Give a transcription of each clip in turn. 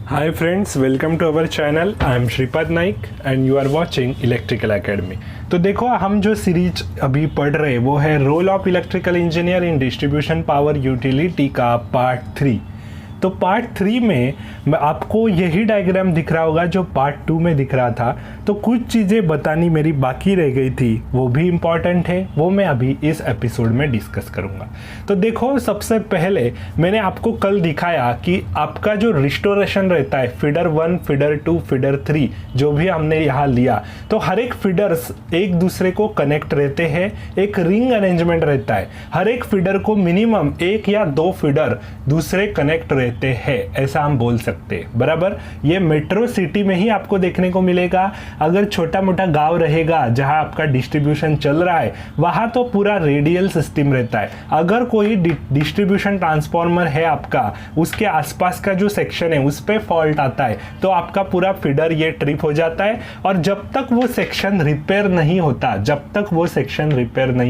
Hi friends, welcome to our channel. I am Shripad Naik and you are watching Electrical Academy. तो देखो हम जो series अभी पढ़ रहे हैं वो है role of electrical engineer in distribution power utility का पार्ट 3। तो पार्ट 3 में आपको यही डायग्राम दिख रहा होगा जो पार्ट 2 में दिख रहा था। तो कुछ चीज़ें बतानी मेरी बाकी रह गई थी, वो भी इम्पॉर्टेंट है, वो मैं अभी इस एपिसोड में डिस्कस करूँगा। तो देखो सबसे पहले मैंने आपको कल दिखाया कि आपका जो रिस्टोरेशन रहता है फीडर 1, फीडर 2, फीडर 3 जो भी हमने यहाँ लिया, तो हर एक फीडर्स एक दूसरे को कनेक्ट रहते हैं, एक रिंग अरेंजमेंट रहता है। हर एक फीडर को मिनिमम 1 या 2 फीडर दूसरे कनेक्ट रहते हैं, ऐसा हम बोल सकते हैं। बराबर, ये मेट्रो सिटी में ही आपको देखने को मिलेगा। अगर छोटा मोटा गांव रहेगा जहां आपका डिस्ट्रीब्यूशन चल रहा है, वहां तो पूरा रेडियल सिस्टम रहता है। अगर कोई डिस्ट्रीब्यूशन ट्रांसफार्मर है आपका, उसके आसपास का जो सेक्शन है उस पर फॉल्ट आता है तो आपका पूरा फीडर ये ट्रिप हो जाता है। और जब तक वो सेक्शन रिपेयर नहीं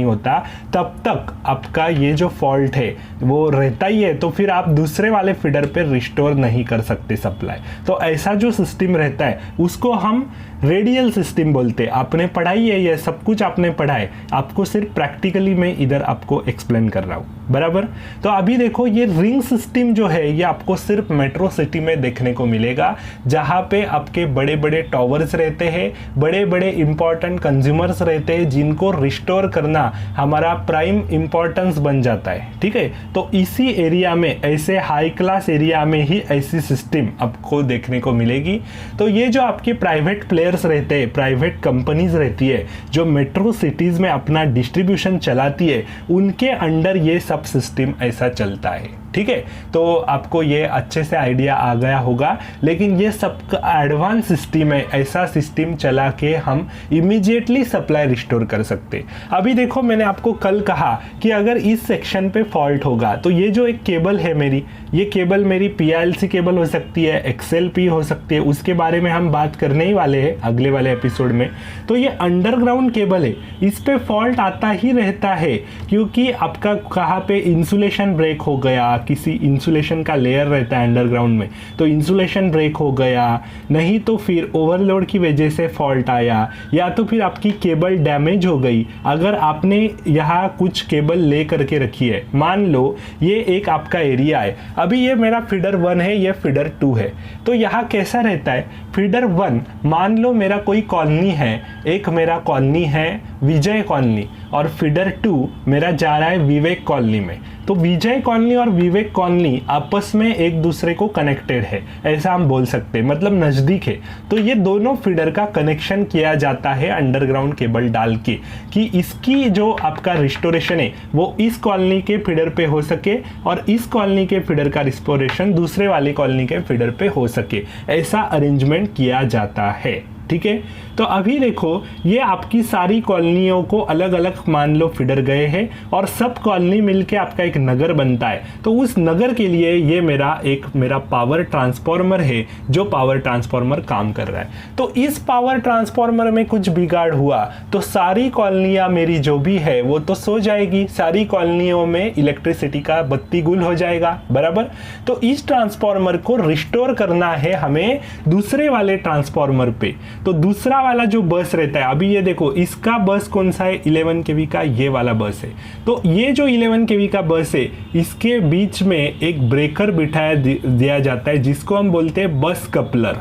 होता, तब तक आपका ये जो फॉल्ट है वो रहता ही है। तो फिर आप दूसरे वाले फीडर पे रिस्टोर नहीं कर सकते सप्लाई। तो ऐसा जो सिस्टम रहता है उसको हम रेडियल सिस्टम बोलते हैं। आपने पढ़ाई है, ये सब कुछ आपने पढ़ा है, आपको सिर्फ प्रैक्टिकली मैं इधर आपको एक्सप्लेन कर रहा हूँ। बराबर, तो अभी देखो ये रिंग सिस्टम जो है ये आपको सिर्फ मेट्रो सिटी में देखने को मिलेगा, जहाँ पे आपके बड़े बड़े टावर्स रहते हैं, बड़े बड़े इंपॉर्टेंट कंज्यूमर्स रहते हैं जिनको रिस्टोर करना हमारा प्राइम इंपॉर्टेंस बन जाता है। ठीक है, तो इसी एरिया में, ऐसे हाई क्लास एरिया में ही ऐसी सिस्टम आपको देखने को मिलेगी। तो ये जो आपके प्राइवेट प्लेयर्स रहते हैं, प्राइवेट कंपनीज रहती है जो मेट्रो सिटीज में अपना डिस्ट्रीब्यूशन चलाती है, उनके अंडर ये सब सिस्टम ऐसा चलता है। ठीक है, तो आपको ये अच्छे से आइडिया आ गया होगा। लेकिन ये सब एडवांस सिस्टम है, ऐसा सिस्टम चला के हम इमीडिएटली सप्लाई रिस्टोर कर सकते। अभी देखो मैंने आपको कल कहा कि अगर इस सेक्शन पे फॉल्ट होगा तो ये जो एक केबल है मेरी, ये केबल मेरी PILC केबल हो सकती है, XLP हो सकती है, उसके बारे में हम बात करने ही वाले हैं अगले वाले एपिसोड में। तो ये अंडरग्राउंड केबल है, इस पे फॉल्ट आता ही रहता है क्योंकि आपका कहाँ पे इंसुलेशन ब्रेक हो गया, किसी इंसुलेशन का लेयर रहता है अंडरग्राउंड में, तो इंसुलेशन ब्रेक हो गया, नहीं तो फिर ओवरलोड की वजह से फॉल्ट आया, या तो फिर आपकी केबल डैमेज हो गई। अगर आपने यहाँ कुछ केबल ले करके रखी है, मान लो ये एक आपका एरिया है, अभी ये मेरा फीडर 1 है, ये फीडर 2 है, तो यहाँ कैसा रहता है, फीडर 1 मान लो मेरा कोई कॉलोनी है, एक मेरा कॉलोनी है विजय कॉलोनी, और फीडर 2 मेरा जा रहा है विवेक कॉलोनी में। तो विजय कॉलोनी और विवेक कॉलोनी आपस में एक दूसरे को कनेक्टेड है, ऐसा हम बोल सकते हैं, मतलब नज़दीक है। तो ये दोनों फीडर का कनेक्शन किया जाता है अंडरग्राउंड केबल डाल के, कि इसकी जो आपका रिस्टोरेशन है वो इस कॉलोनी के फीडर पे हो सके और इस कॉलोनी के फीडर का रिस्टोरेशन दूसरे वाले कॉलोनी के फीडर पे हो सके, ऐसा अरेंजमेंट किया जाता है। ठीक है, तो अभी देखो ये आपकी सारी कॉलोनियों को अलग अलग मान लो फीडर गए हैं और सब कॉलोनी मिलके आपका एक नगर बनता है। तो उस नगर के लिए ये मेरा पावर ट्रांसफार्मर है जो पावर ट्रांसफार्मर काम कर रहा है। तो इस पावर ट्रांसफार्मर में कुछ बिगाड़ हुआ तो सारी कॉलोनियाँ मेरी जो भी है वो तो सो जाएगी, सारी कॉलोनियों में इलेक्ट्रिसिटी का बत्ती गुल हो जाएगा। बराबर, तो इस ट्रांसफार्मर को रिस्टोर करना है हमें दूसरे वाले ट्रांसफार्मर पे। तो दूसरा वाला जो बस रहता है, अभी ये देखो इसका बस कौन सा है, 11 kV का ये वाला बस है। तो ये जो 11 kV का बस है, इसके बीच में एक ब्रेकर बिठाया दिया जाता है जिसको हम बोलते हैं बस कपलर,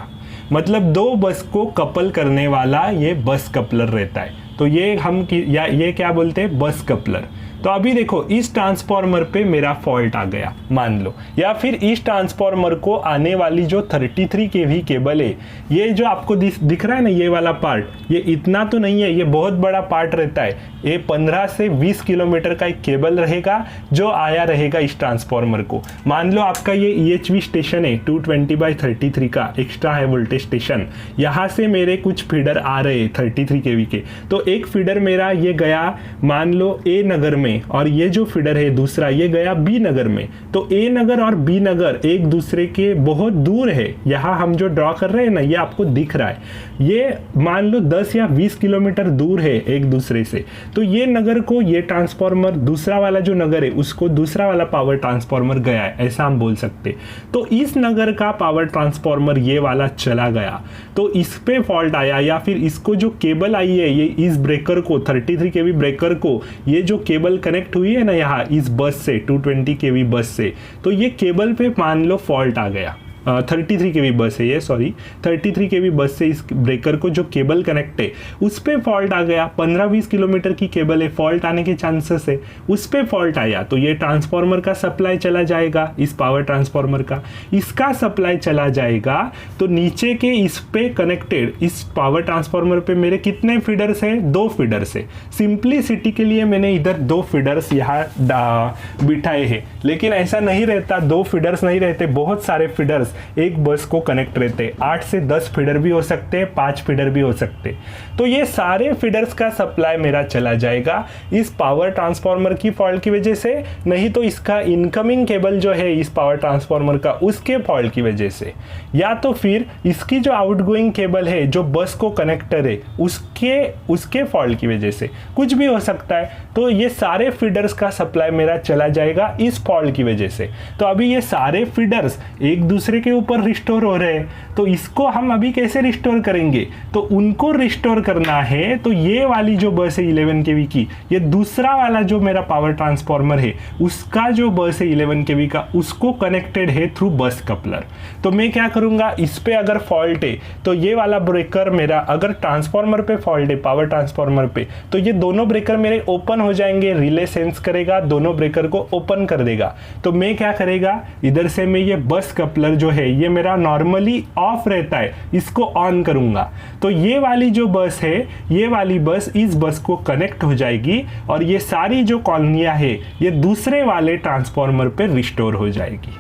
मतलब 2 बस को कपल करने वाला ये बस कपलर रहता है। तो ये ये क्या बोलते हैं, बस कपलर। तो अभी देखो इस ट्रांसफार्मर पे मेरा फॉल्ट आ गया मान लो, या फिर इस ट्रांसफार्मर को आने वाली जो 33 kV केबल है, ये जो आपको दिख रहा है ना ये वाला पार्ट, ये इतना तो नहीं है, ये बहुत बड़ा पार्ट रहता है। ये 15 से 20 किलोमीटर का एक केबल रहेगा जो आया रहेगा इस ट्रांसफार्मर को। मान लो आपका ये EHV स्टेशन है 220/33 का एक्स्ट्रा हाई वोल्टेज स्टेशन, यहाँ से मेरे कुछ फीडर आ रहे हैं 33 kV के, तो एक फीडर मेरा ये गया मान लो ए नगर में, और ये जो फीडर है दूसरा ये गया बी नगर में। तो ए नगर और बी नगर एक दूसरे के बहुत दूर है। यहाँ हम जो ड्रॉ कर रहे हैं ना, ये आपको दिख रहा है, ये मान लो 10 या 20 किलोमीटर दूर है एक दूसरे से। तो ये नगर को ये ट्रांसफॉर्मर, दूसरा वाला जो नगर है उसको दूसरा वाला पावर ट्रांसफॉर्मर गया है, ऐसा हम बोल सकते। तो इस नगर का पावर ट्रांसफॉर्मर ये वाला चला गया, तो इस पे फॉल्ट आया, या फिर इसको जो केबल आई है, ये इस ब्रेकर को 33 केवी ब्रेकर को, ये जो केबल कनेक्ट हुई है ना यहाँ इस बस से 220 केवी बस से, तो ये केबल पे मान लो फॉल्ट आ गया। 33 केवी बस है ये, सॉरी 33 केवी बस से इस ब्रेकर को जो केबल कनेक्ट है उस पे फॉल्ट आ गया। 15-20 किलोमीटर की केबल है, फॉल्ट आने के चांसेस है, उस पे फॉल्ट आया तो ये ट्रांसफॉर्मर का सप्लाई चला जाएगा, इस पावर ट्रांसफॉर्मर का इसका सप्लाई चला जाएगा। तो नीचे के इस पे कनेक्टेड इस पावर ट्रांसफॉर्मर पे मेरे कितने फीडर्स है? 2 फीडर्स है। सिंप्लिसिटी के लिए मैंने इधर 2 फीडर्स यहाँ बिठाए हैं, लेकिन ऐसा नहीं रहता, 2 फीडर्स नहीं रहते, बहुत सारे फीडर्स एक बस को कनेक्ट रहते। 8 से 10 फीडर भी हो सकते हैं, 5 फीडर भी हो सकते। तो ये सारे फीडर्स का सप्लाई मेरा चला जाएगा इस पावर ट्रांसफॉर्मर की फॉल्ट की वजह से, नहीं तो इसका इनकमिंग केबल जो है इस पावर ट्रांसफॉर्मर का उसके फॉल्ट की वजह से, या तो फिर इसकी जो आउटगोइंग केबल है जो बस को कनेक्टर है उसके फॉल्ट की वजह से, कुछ भी हो सकता है। तो ये सारे फीडर्स का सप्लाई मेरा चला जाएगा इस फॉल्ट की वजह से। तो अभी ये सारे फीडर्स एक दूसरे के ऊपर रिस्टोर हो रहे हैं, तो इसको हम अभी कैसे रिस्टोर करेंगे? तो उनको रिस्टोर करना है तो ये वाली जो बस है 11 केवी की, ये दूसरा वाला जो मेरा पावर ट्रांसफॉर्मर है उसका जो बस है 11 केवी का, उसको कनेक्टेड है थ्रू बस कपलर। तो मैं क्या करूंगा, इस पे अगर फॉल्ट है तो ये वाला ब्रेकर मेरा, अगर ट्रांसफॉर्मर पे फॉल्ट है पावर ट्रांसफॉर्मर पे, तो ये दोनों ब्रेकर मेरे ओपन हो जाएंगे, रिले सेंस करेगा, दोनों ब्रेकर को ओपन कर देगा। तो मैं क्या करेगा, इधर से मैं ये बस कपलर जो है ये मेरा नॉर्मली ऑफ रहता है, इसको ऑन करूंगा। तो ये वाली जो बस है, ये वाली बस इस बस को कनेक्ट हो जाएगी और ये सारी जो कॉलोनियां है ये दूसरे वाले ट्रांसफॉर्मर पे रिस्टोर हो जाएगी।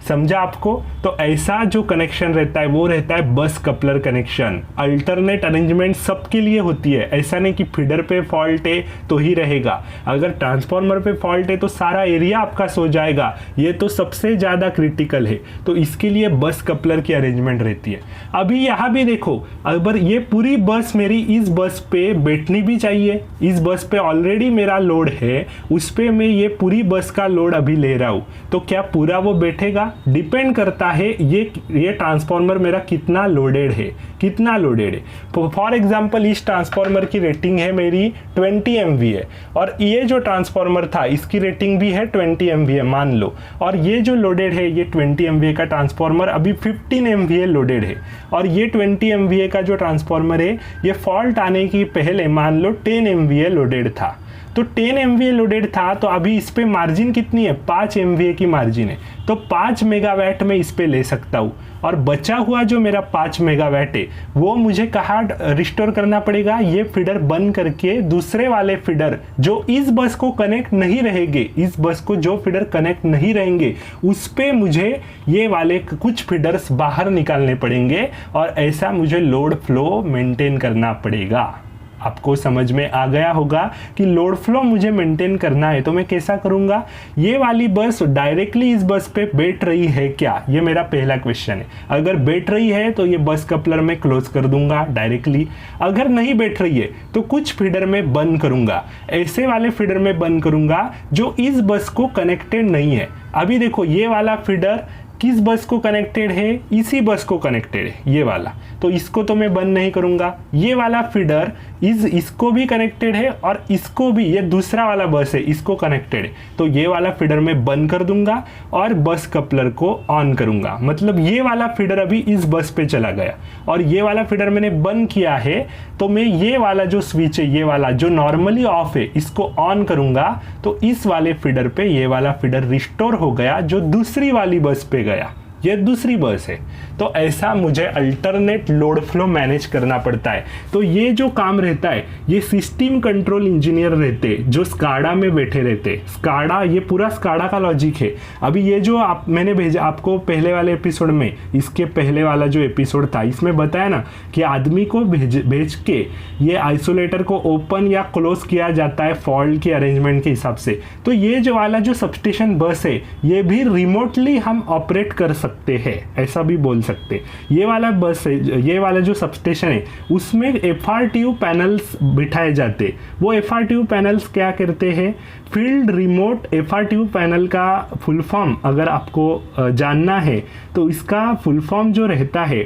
समझा आपको? तो ऐसा जो कनेक्शन रहता है वो रहता है बस कपलर कनेक्शन। अल्टरनेट अरेंजमेंट सबके लिए होती है, ऐसा नहीं कि फीडर पे फॉल्ट है तो ही रहेगा। अगर ट्रांसफॉर्मर पे फॉल्ट है तो सारा एरिया आपका सो जाएगा, ये तो सबसे ज़्यादा क्रिटिकल है। तो इसके लिए बस कपलर की अरेंजमेंट रहती है। अभी यहाँ भी देखो, अगर ये पूरी बस मेरी इस बस पे बैठनी भी चाहिए, इस बस पे ऑलरेडी मेरा लोड है, उस पे मैं ये पूरी बस का लोड अभी ले रहा हूँ, तो क्या पूरा वो बैठेगा? डिपेंड करता है ये ट्रांसफॉर्मर मेरा कितना लोडेड है, कितना लोडेड है। फॉर एग्जांपल इस ट्रांसफॉर्मर की रेटिंग है मेरी 20 MVA और ये जो ट्रांसफॉर्मर था इसकी रेटिंग भी है 20 MVA मान लो, और ये जो लोडेड है ये 20 MVA का ट्रांसफॉर्मर अभी 15 MVA लोडेड है, और ये 20 MVA का जो ट्रांसफॉर्मर है ये फॉल्ट आने की पहले मान लो 10 MVA लोडेड था। तो 10 MVA लोडेड था, तो अभी इस पे मार्जिन कितनी है? 5 MVA की मार्जिन है, तो 5 मेगावाट में इस पे ले सकता हूँ। और बचा हुआ जो मेरा 5 मेगावाट है वो मुझे कहाँ रिस्टोर करना पड़ेगा? ये फीडर बंद करके दूसरे वाले फीडर जो इस बस को कनेक्ट नहीं रहेंगे, इस बस को जो फीडर कनेक्ट नहीं रहेंगे उस पे मुझे ये वाले कुछ फीडर्स बाहर निकालने पड़ेंगे, और ऐसा मुझे लोड फ्लो मेंटेन करना पड़ेगा। आपको समझ में आ गया होगा कि लोड फ्लो मुझे मेंटेन करना है तो मैं कैसा करूंगा? ये वाली बस डायरेक्टली इस बस पे बैठ रही है क्या? ये मेरा पहला क्वेश्चन है। अगर बैठ रही है तो ये बस कपलर में क्लोज कर दूंगा डायरेक्टली। अगर नहीं बैठ रही है तो कुछ फीडर में बंद करूंगा, ऐसे वाले फीडर में बंद करूंगा जो इस बस को कनेक्टेड नहीं है। अभी देखो ये वाला फीडर किस बस को कनेक्टेड है? इसी बस को कनेक्टेड है, ये वाला, तो इसको तो मैं बंद नहीं करूंगा। ये वाला फीडर इसको भी कनेक्टेड है और इसको भी, ये दूसरा वाला बस है इसको कनेक्टेड है, तो ये वाला फीडर मैं बंद कर दूंगा और बस कपलर को ऑन करूंगा। मतलब ये वाला फीडर अभी इस बस पे चला गया और ये वाला फीडर मैंने बंद किया है, तो मैं ये वाला जो स्विच है, ये वाला जो नॉर्मली ऑफ है, इसको ऑन करूंगा, तो इस वाले फीडर पे ये वाला फीडर रिस्टोर हो गया जो दूसरी वाली बस पे गया। ये दूसरी बस है। तो ऐसा मुझे अल्टरनेट लोड फ्लो मैनेज करना पड़ता है। तो ये जो काम रहता है ये सिस्टम कंट्रोल इंजीनियर रहते जो स्काडा में बैठे रहते। स्काडा, ये पूरा स्काडा का लॉजिक है। अभी ये जो मैंने भेजा आपको पहले वाले एपिसोड में, इसके पहले वाला जो एपिसोड था इसमें बताया ना कि आदमी को भेज के ये आइसोलेटर को ओपन या क्लोज किया जाता है फॉल्ट के अरेंजमेंट के हिसाब से। तो ये जो वाला जो सबस्टेशन बस है ये भी रिमोटली हम ऑपरेट कर सकते हैं, ऐसा भी बोल सकते। ये वाला बस है, ये वाला जो सबस्टेशन है उसमें FRTU पैनल्स बिठाए जाते। वो FRTU पैनल्स क्या करते हैं? फील्ड रिमोट FRTU पैनल का फुल फॉर्म अगर आपको जानना है तो इसका फुल फॉर्म जो रहता है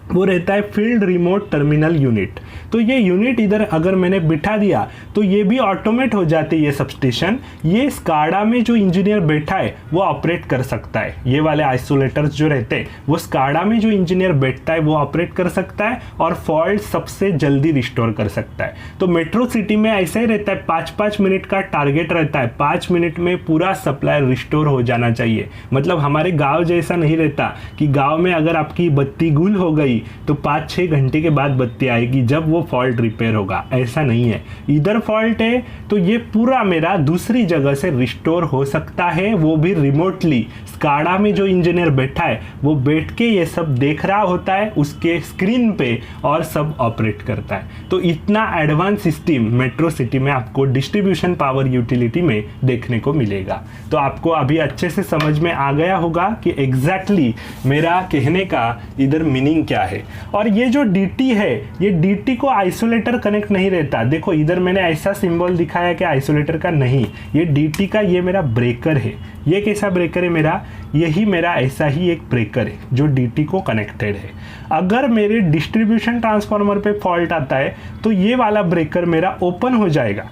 वो रहता है फील्ड रिमोट टर्मिनल यूनिट। तो ये यूनिट इधर अगर मैंने बिठा दिया तो ये भी ऑटोमेट हो जाते ये सबस्टेशन। ये स्काडा में जो इंजीनियर बैठा है वो ऑपरेट कर सकता है। ये वाले आइसोलेटर्स जो रहते हैं वो स्काडा में जो इंजीनियर बैठता है वो ऑपरेट कर सकता है और फॉल्ट सबसे जल्दी रिस्टोर कर सकता है। तो मेट्रो सिटी में ऐसा ही रहता है, 5-5 मिनट का टारगेट रहता है। 5 मिनट में पूरा सप्लाई रिस्टोर हो जाना चाहिए। मतलब हमारे गाँव जैसा नहीं रहता कि गाँव में अगर आपकी बत्ती गुल हो गई तो 5-6 घंटे के बाद बत्ती आएगी जब वो फॉल्ट रिपेयर होगा, ऐसा नहीं है। इधर फॉल्ट है तो ये पूरा मेरा दूसरी जगह से रिस्टोर हो सकता है, वो भी रिमोटली। स्काडा में जो इंजीनियर बैठा है वो बैठ के ये सब देख रहा होता है उसके स्क्रीन पे और सब ऑपरेट करता है। तो इतना एडवांस सिस्टम मेट्रो सिटी में आपको डिस्ट्रीब्यूशन पावर यूटिलिटी में देखने को मिलेगा। तो आपको अभी अच्छे से समझ में आ गया होगा कि एग्जैक्टली मेरा कहने का इधर मीनिंग क्या है। और ये जो DT है ये DT को आइसोलेटर कनेक्ट नहीं रहता। देखो इधर मैंने ऐसा सिंबल दिखाया कि आइसोलेटर का नहीं, ये DT का ये मेरा ब्रेकर है। ये कैसा ब्रेकर है मेरा? यही मेरा ऐसा ही एक ब्रेकर है जो DT को कनेक्टेड है। अगर मेरे डिस्ट्रीब्यूशन ट्रांसफार्मर पे फॉल्ट आता है तो ये वाला ब्रेकर मेरा ओपन हो जाएगा,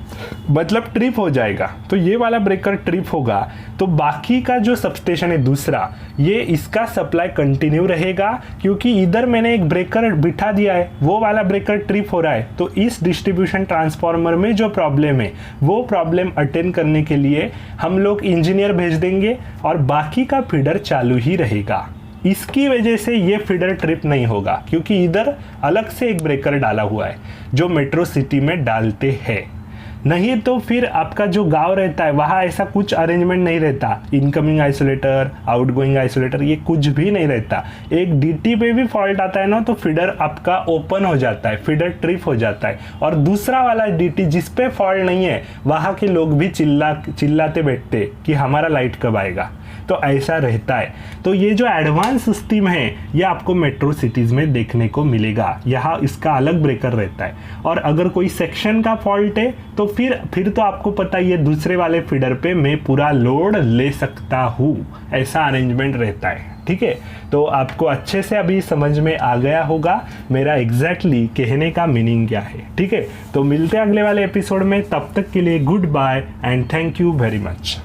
मतलब ट्रिप हो जाएगा। तो ये वाला ब्रेकर ट्रिप होगा तो बाकी का जो सबस्टेशन है दूसरा, ये इसका सप्लाई कंटिन्यू रहेगा क्योंकि इधर मैंने एक ब्रेकर बिठा दिया है, वो वाला ब्रेकर ट्रिप हो रहा है। तो इस डिस्ट्रीब्यूशन ट्रांसफार्मर में जो प्रॉब्लम है वो प्रॉब्लम अटेंड करने के लिए हम लोग इंजीनियर भेज देंगे और बाकी का फीडर चालू ही रहेगा। इसकी वजह से ये फीडर ट्रिप नहीं होगा क्योंकि इधर अलग से एक ब्रेकर डाला हुआ है जो मेट्रो सिटी में डालते हैं। नहीं तो फिर आपका जो गांव रहता है वहाँ ऐसा कुछ अरेंजमेंट नहीं रहता। इनकमिंग आइसोलेटर, आउटगोइंग आइसोलेटर, ये कुछ भी नहीं रहता। एक DT पे भी फॉल्ट आता है ना तो फीडर आपका ओपन हो जाता है, फीडर ट्रिप हो जाता है। और दूसरा वाला DT जिस पे फॉल्ट नहीं है वहाँ के लोग भी चिल्लाते बैठते कि हमारा लाइट कब आएगा। तो ऐसा रहता है। तो ये जो एडवांस सिस्टम है ये आपको मेट्रो सिटीज़ में देखने को मिलेगा। यहाँ इसका अलग ब्रेकर रहता है और अगर कोई सेक्शन का फॉल्ट है तो फिर तो आपको पता ही है दूसरे वाले फीडर पे मैं पूरा लोड ले सकता हूँ, ऐसा अरेंजमेंट रहता है। ठीक है, तो आपको अच्छे से अभी समझ में आ गया होगा मेरा एग्जैक्टली कहने का मीनिंग क्या है। ठीक है, तो मिलते हैं अगले वाले एपिसोड में। तब तक के लिए goodbye and thank you very much.